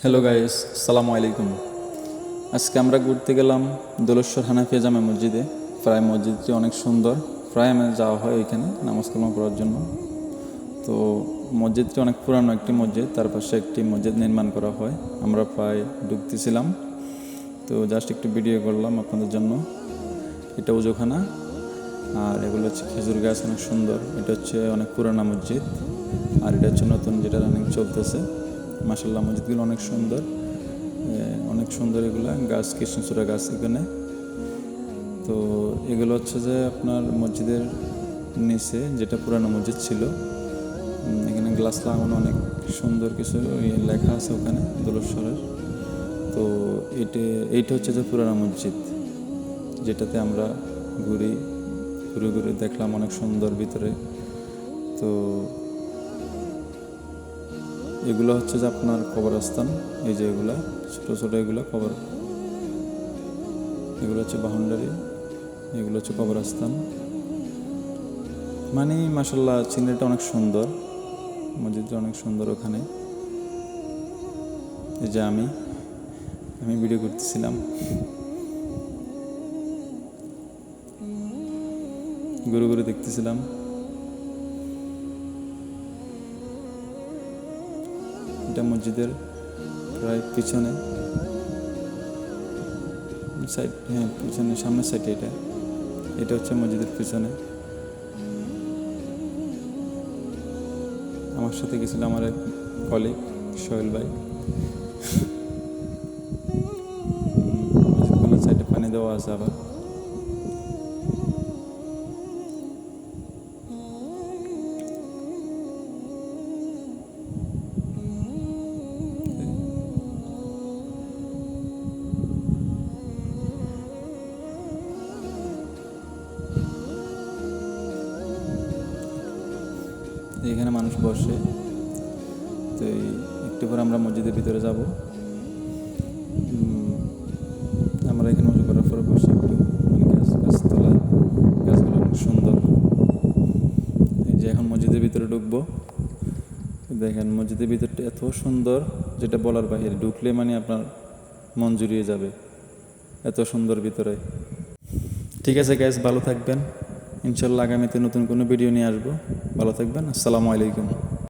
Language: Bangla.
হ্যালো গাইস, আসসালামু আলাইকুম। আজকে আমরা ঘুরতে গেলাম দোলেশ্বর হানাফিয়া জামে মসজিদে। প্রায় মসজিদটি অনেক সুন্দর, প্রায় আমার যাওয়া হয় এখানে নামাজ কালাম পড়ার জন্য। তো মসজিদটি অনেক পুরানো একটি মসজিদ, তার পাশে একটি মসজিদ নির্মাণ করা হয়। আমরা প্রায় ঢুকতেছিলাম, তো জাস্ট একটু ভিডিও করলাম আপনাদের জন্য। এটা উজুখানা, আর এগুলো হচ্ছে খেজুর গাছ, অনেক সুন্দর। এটা হচ্ছে অনেক পুরানো মসজিদ, আর এটা হচ্ছে নতুন যেটা রানিং চলতেছে। মাশাআল্লাহ, মসজিদগুলো অনেক সুন্দর, অনেক সুন্দর। এগুলা গাছ, কৃষ্ণচূড়া গাছ এখানে। তো এগুলো হচ্ছে যে আপনার মসজিদের নিচে যেটা পুরানো মসজিদ ছিল, এখানে গ্লাস লাগানো, অনেক সুন্দর কিছু লেখা আছে ওখানে দোলেশ্বরের। তো এইটা হচ্ছে যে পুরানো মসজিদ, যেটাতে আমরা ঘুরে ঘুরে দেখলাম, অনেক সুন্দর ভিতরে। তো এগুলো হচ্ছে যে আপনার কবরস্থান। এই যে এগুলা ছোটো ছোটো এগুলো কবর, এগুলো হচ্ছে বাউন্ডারি, এগুলো হচ্ছে কবরস্থান। মানে মাশাআল্লাহ, সিনারিটা অনেক সুন্দর, মসজিদটা অনেক সুন্দর। ওখানে এই যে আমি ভিডিও করতেছিলাম, ঘুরে ঘুরে দেখতেছিলাম। এটা মসজিদের প্রায় পিছনে সাইড, হ্যাঁ পিছনে, সামনের সাইডে এটা হচ্ছে মসজিদের পিছনে। আমার সাথে গেছিল আমার এক কলিগ সোহেল ভাই। মসজিদগুলোর সাইডে পানি দেওয়া আছে আবার। এখানে মানুষ বসে। তো একটু পর আমরা মসজিদের ভিতরে যাব। আমরা এখানে উজু করার পরে বসে একটু গাছতলায়, গাছগুলো অনেক সুন্দর। এই যে এখন মসজিদের ভিতরে ঢুকবো। দেখেন মসজিদের ভিতরটা এত সুন্দর, যেটা বলার বাহিরে। ঢুকলে মানে আপনার মন জুড়িয়ে যাবে, এত সুন্দর ভিতরে। ঠিক আছে গাইস, ভালো থাকবেন। ইনশাল্লাহ আগামীতে নতুন কোনো ভিডিও নিয়ে আসবো। ভালো থাকবেন। আসসালামু আলাইকুম।